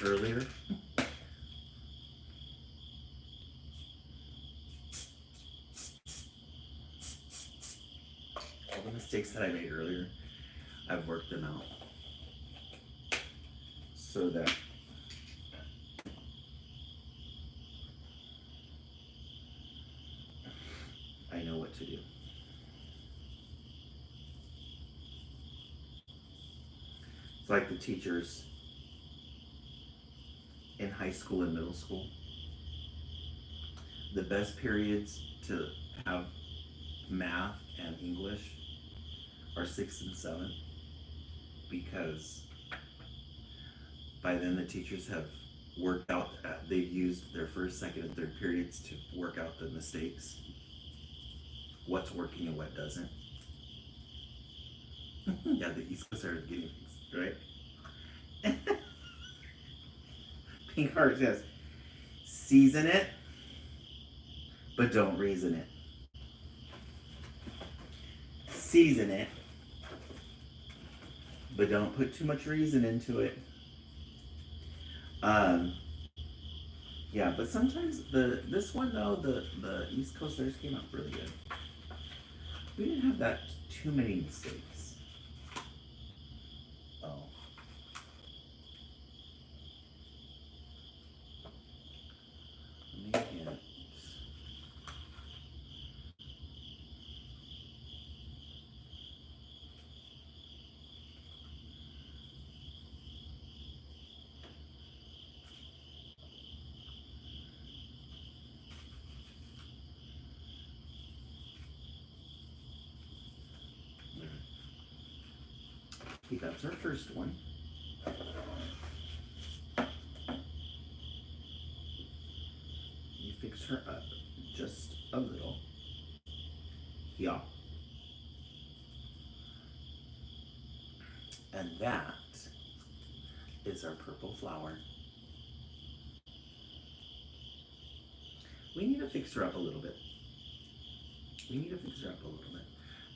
earlier. All the mistakes that I made earlier, I've worked them out so that I know what to do. It's like the teachers in high school and middle school. The best periods to have math and English are 6th and 7th, because by then the teachers have worked out, they've used their first, second, and third periods to work out the mistakes, what's working and what doesn't. Yeah, the East Coast are getting fixed, right? Pink Heart says, season it, but don't reason it. Season it, but don't put too much reason into it. Yeah, but sometimes this one though, the East Coasters came out really good. We didn't have that too many mistakes. Oh. Let me get. Okay, that's our first one. You fix her up just a little. Yeah. And that is our purple flower. We need to fix her up a little bit. We need to fix her up a little bit.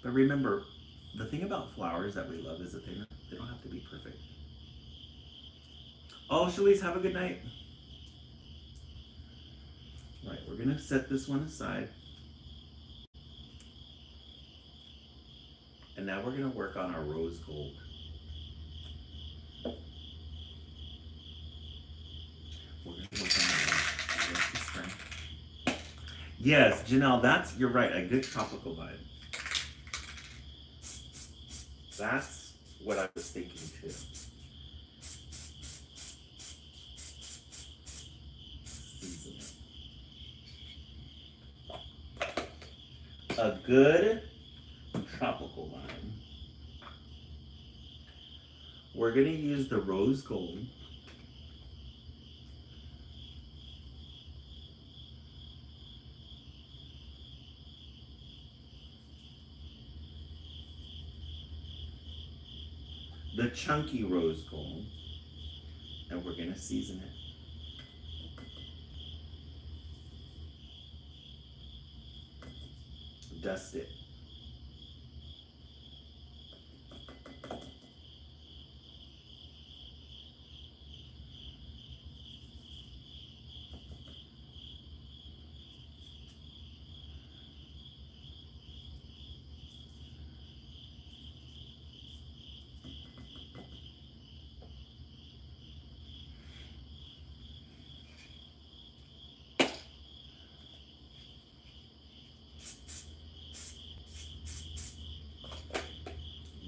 But remember, the thing about flowers that we love is that they don't have to be perfect. Oh, Shalice, have a good night. All right, we're gonna set this one aside. And now we're gonna work on our rose gold. We're gonna work on that. Yes, Janelle, you're right, a good tropical vibe. That's what I was thinking too. A good tropical vibe. We're gonna use the rose gold. The chunky rose gold, and we're gonna season it. Dust it.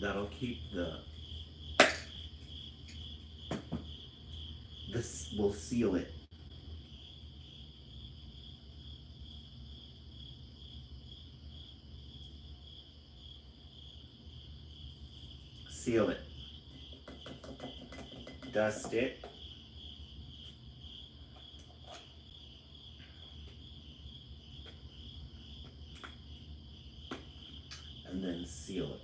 That'll keep this will seal it. Seal it. Dust it. And then seal it.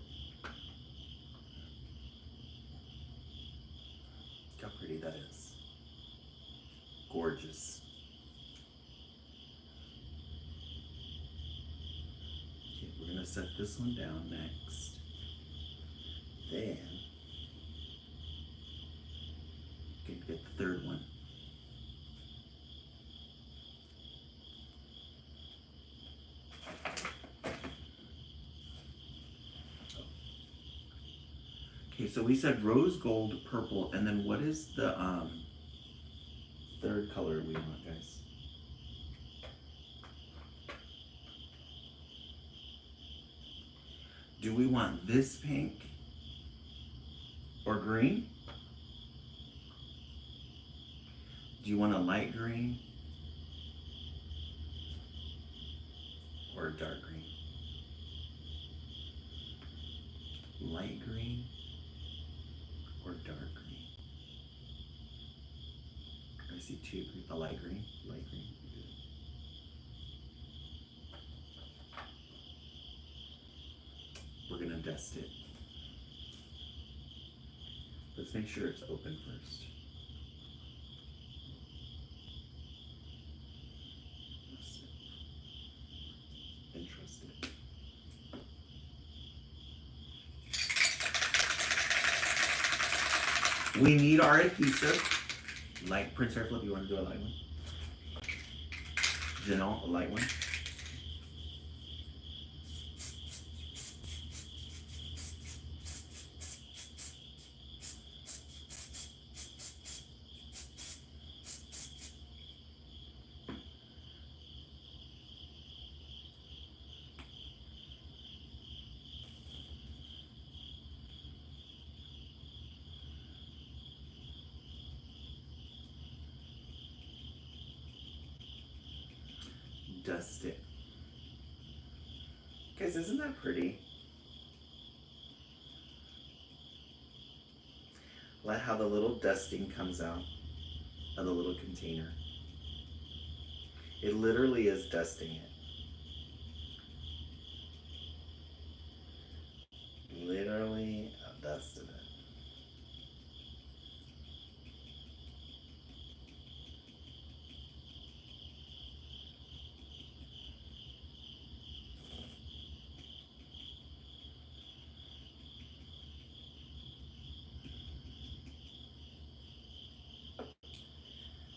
to set this one down next. Then you can get the third one. Okay, so we said rose gold, purple, and then what is the third color we want, guys? Do we want this pink or green? Do you want a light green or a dark green? Light green or dark green? I see two, a light green, light green. We're gonna dust it. Let's make sure it's open first. Interesting. We need our adhesive. Light Prince Airflip, you want to do a light one? Janelle, a light one. Dust it. Guys, isn't that pretty? Let how the little dusting comes out of the little container. It literally is dusting it. Literally dusted it.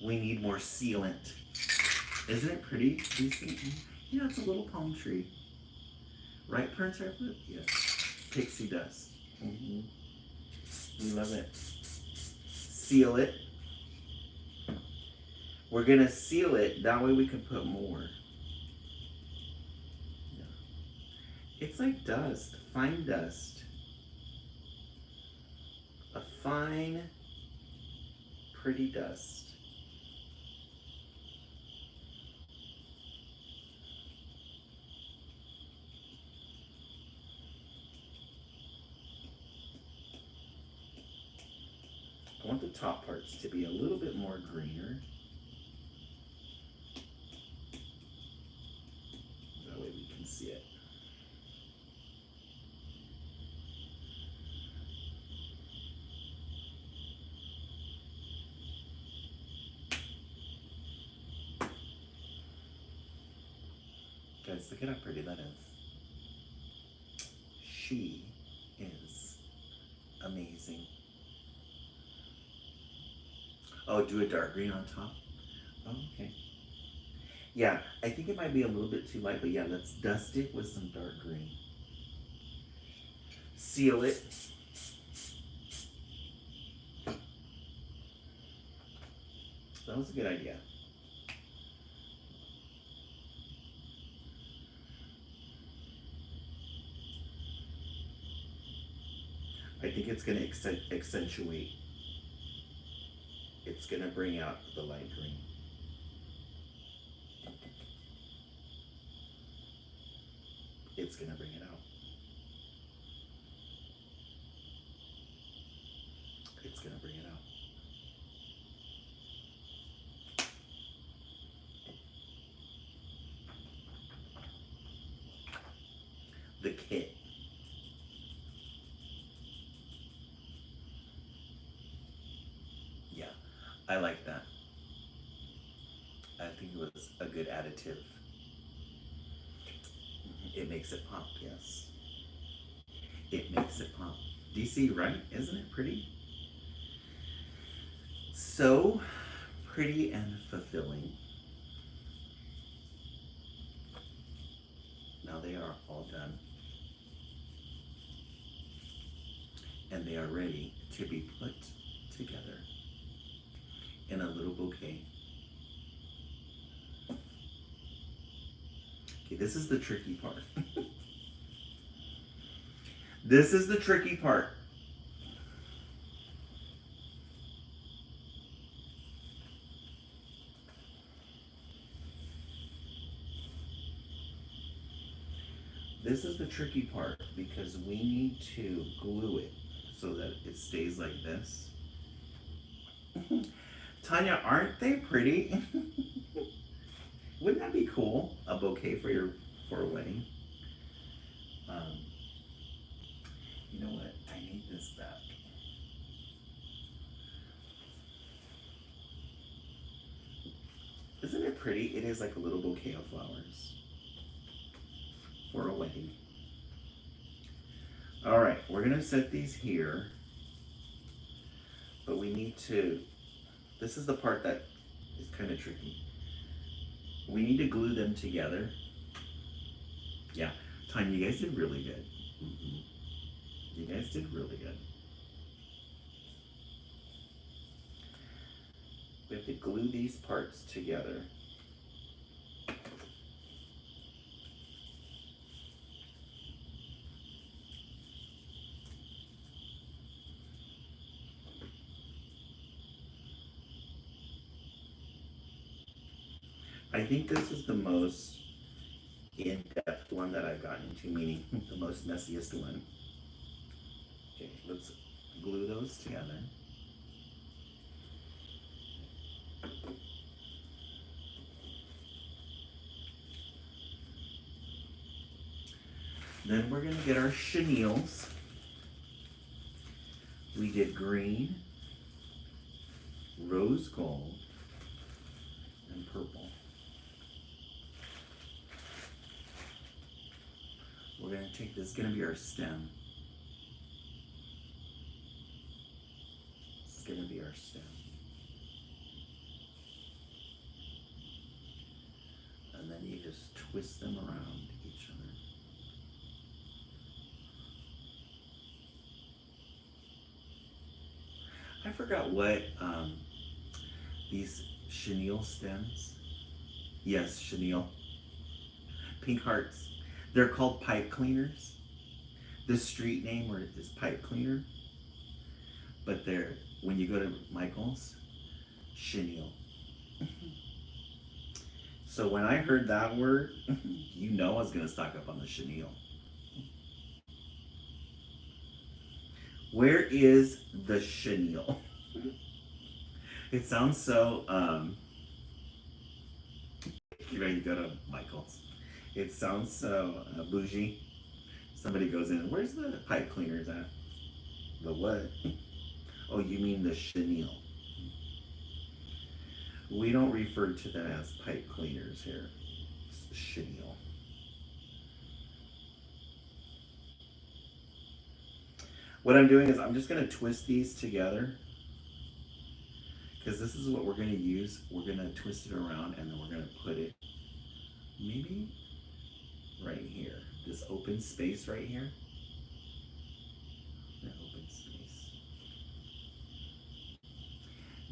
We need more sealant. Isn't it pretty? Yeah, it's a little palm tree. Right, Prince Airflip? Yes. Pixie dust. We love it. Seal it. We're gonna seal it, that way we can put more. Yeah. It's like dust, fine dust. A fine, pretty dust. I want the top parts to be a little bit more greener. That way we can see it. Guys, look at how pretty that is. She is amazing. Oh, do a dark green on top? Oh, okay. Yeah, I think it might be a little bit too light, but yeah, let's dust it with some dark green. Seal it. That was a good idea. I think it's going to accentuate. It's going to bring out the light green. It's going to bring it out. It's going to bring it out. The kit. Yeah, I like that. I think it was a good additive. It makes it pop, yes. It makes it pop. DC, right? Isn't it pretty? So pretty and fulfilling. Now they are all done. And they are ready to be put together in a little bouquet. Okay, this is the tricky part. This is the tricky part. This is the tricky part because we need to glue it so that it stays like this. Tanya, aren't they pretty? Wouldn't that be cool? A bouquet for a wedding. You know what? I need this back. Isn't it pretty? It is like a little bouquet of flowers for a wedding. All right, we're gonna set these here, but we need to, this is the part that is kind of tricky. We need to glue them together. Yeah, Tanya, you guys did really good. You guys did really good. We have to glue these parts together. I think this is the most in-depth one that I've gotten into, meaning the most messiest one. Okay, let's glue those together. Then we're gonna get our chenilles. We did green, rose gold, and purple. We're gonna take, this is gonna be our stem. This is gonna be our stem. And then you just twist them around each other. I forgot what these chenille stems. Yes, chenille. Pink hearts. They're called pipe cleaners. The street name is pipe cleaner. But they're, when you go to Michael's, chenille. So when I heard that word, you know I was gonna stock up on the chenille. Where is the chenille? It sounds so, you know, you go to Michael's. It sounds so bougie. Somebody goes in, where's the pipe cleaners at? The what? Oh, you mean the chenille. We don't refer to them as pipe cleaners here. It's chenille. What I'm doing is I'm just gonna twist these together because this is what we're gonna use. We're gonna twist it around and then we're gonna put it maybe right here. This open space right here. That open space.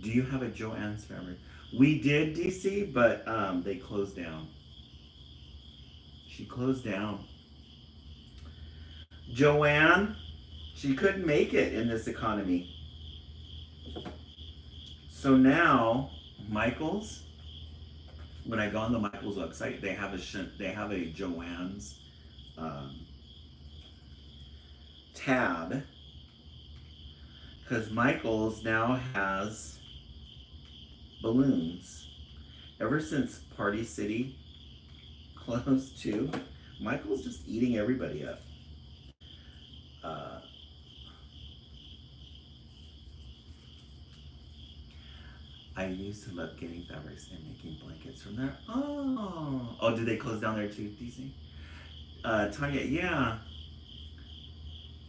Do you have a Joann's fabric? We did, DC, but they closed down. She closed down. Joann, she couldn't make it in this economy. So now, Michael's, when I go on the Michael's website, they have a Joann's tab, because Michael's now has balloons. Ever since Party City closed too, Michael's just eating everybody up. I used to love getting fabrics and making blankets from there. Oh, did they close down there too, DC? Tanya, yeah.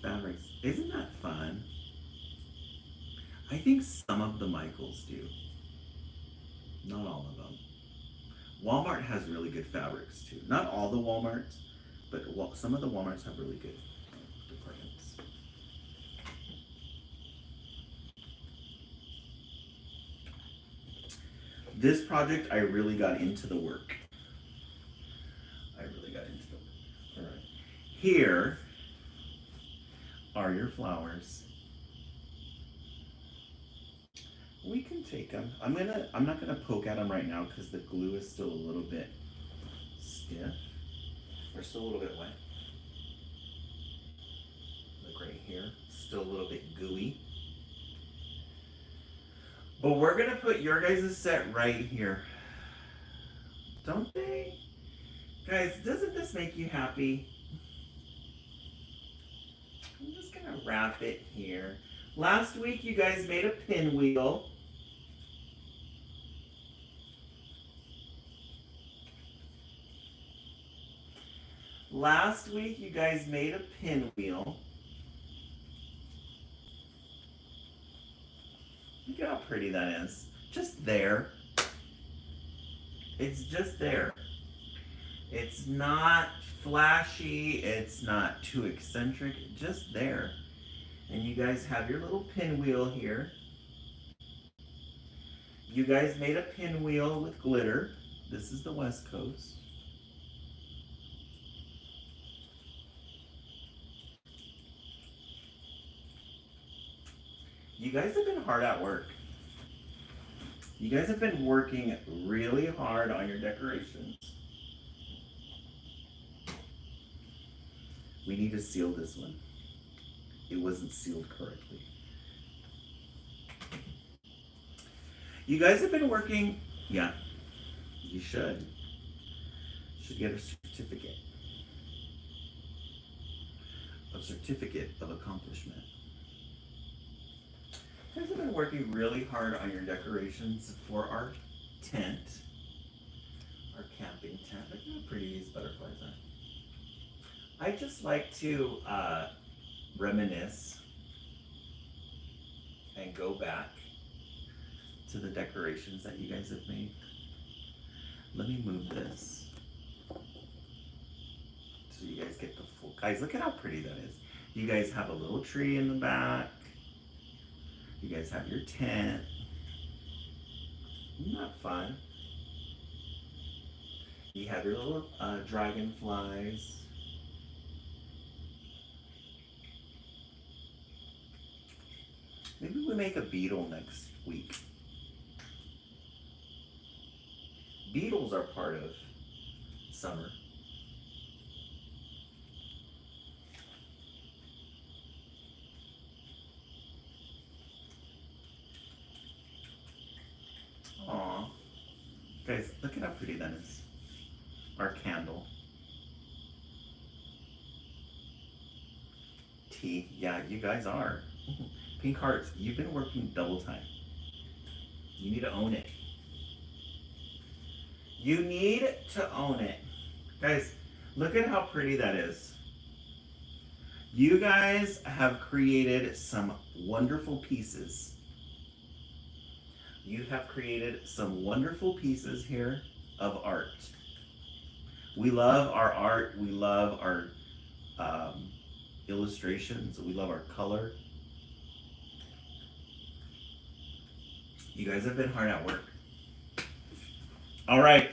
Fabrics. Isn't that fun? I think some of the Michaels do. Not all of them. Walmart has really good fabrics too. Not all the Walmarts, but some of the Walmarts have really good departments. This project, I really got into the work. I really got into the work. All right. Here are your flowers. We can take them. I'm not gonna poke at them right now because the glue is still a little bit stiff. Or still a little bit wet. Look right here, still a little bit gooey. But we're gonna put your guys' set right here. Don't they? Guys, doesn't this make you happy? I'm just gonna wrap it here. Last week you guys made a pinwheel. Last week you guys made a pinwheel. Look at how pretty that is. Just there. It's just there. It's not flashy, it's not too eccentric, just there. And you guys have your little pinwheel here. You guys made a pinwheel with glitter. This is the West Coast. You guys have been hard at work. You guys have been working really hard on your decorations. We need to seal this one. It wasn't sealed correctly. You guys have been working, yeah, you should. Should get a certificate. A certificate of accomplishment. You guys have been working really hard on your decorations for our tent. Our camping tent. Look how pretty these butterflies are. I just like to reminisce and go back to the decorations that you guys have made. Let me move this so you guys get the full. Guys, look at how pretty that is. You guys have a little tree in the back. You guys have your tent. Isn't that fun? You have your little dragonflies. Maybe we make a beetle next week. Beetles are part of summer. Aw. Guys, look at how pretty that is. Our candle. Tea. Yeah, you guys are. Pink Hearts, you've been working double time. You need to own it. You need to own it. Guys, look at how pretty that is. You guys have created some wonderful pieces. You have created some wonderful pieces here of art. We love our art. We love our illustrations. We love our color. You guys have been hard at work. All right.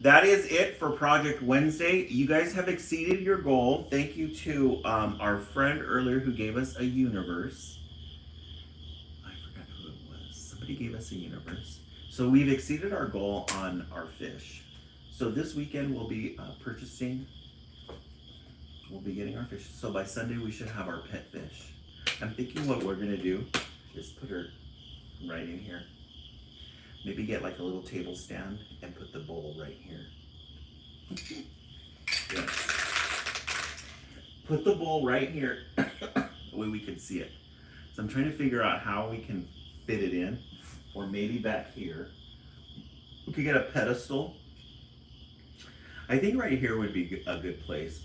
That is it for Project Wednesday. You guys have exceeded your goal. Thank you to our friend earlier who gave us a universe. I forgot who it was. Somebody gave us a universe. So we've exceeded our goal on our fish. So this weekend we'll be purchasing, we'll be getting our fish. So by Sunday we should have our pet fish. I'm thinking what we're gonna do is put her right in here. Maybe get like a little table stand and put the bowl right here. Yeah. Put the bowl right here, the way we can see it. So I'm trying to figure out how we can fit it in, or maybe back here. We could get a pedestal. I think right here would be a good place.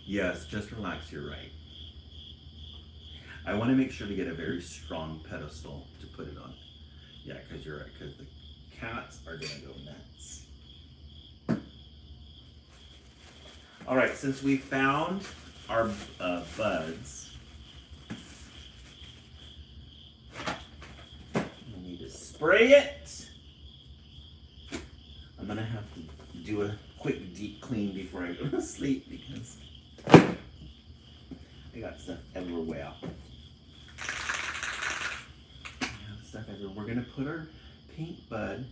Yes, just relax, you're right. I want to make sure to get a very strong pedestal to put it on. Yeah, because you're right, because the cats are going to go nuts. All right, since we found our buds, we need to spray it. I'm going to have to do a quick deep clean before I go to sleep because I got stuff everywhere. Stuff everywhere. We're gonna put our pink bud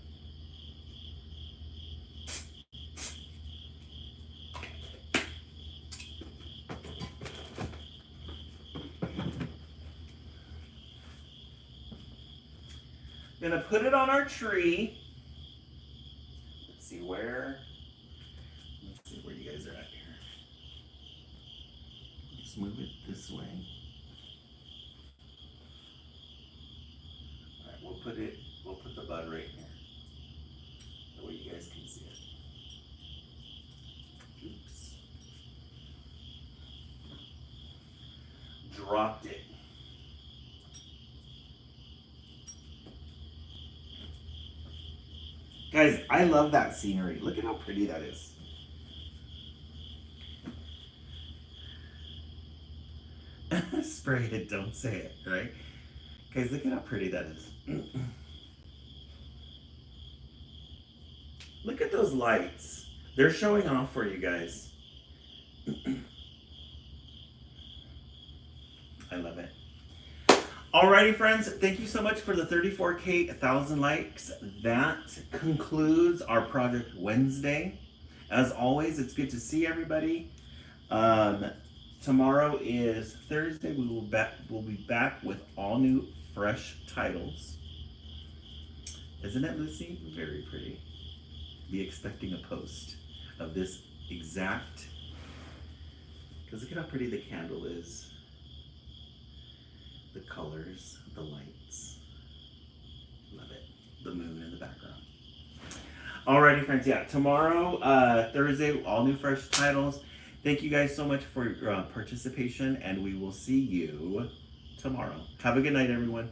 gonna put it on our tree. Let's see where you guys are at here. Let's move it this way. We'll put the bud right here. That way you guys can see it. Oops. Dropped it. Guys, I love that scenery. Look at how pretty that is. Spray it, don't say it, right? Guys, look at how pretty that is. Look at those lights. They're showing off for you guys. I love it. Alrighty, friends. Thank you so much for the 34K 1,000 likes. That concludes our Project Wednesday. As always, it's good to see everybody. Tomorrow is Thursday. We'll be back with all new fresh titles. Isn't it, Lucy? Very pretty. Be expecting a post of this exact, because look at how pretty the candle is. The colors, the lights. Love it. The moon in the background. Alrighty, friends. Yeah, tomorrow, Thursday, all new fresh titles. Thank you guys so much for your participation, and we will see you tomorrow. Have a good night, everyone.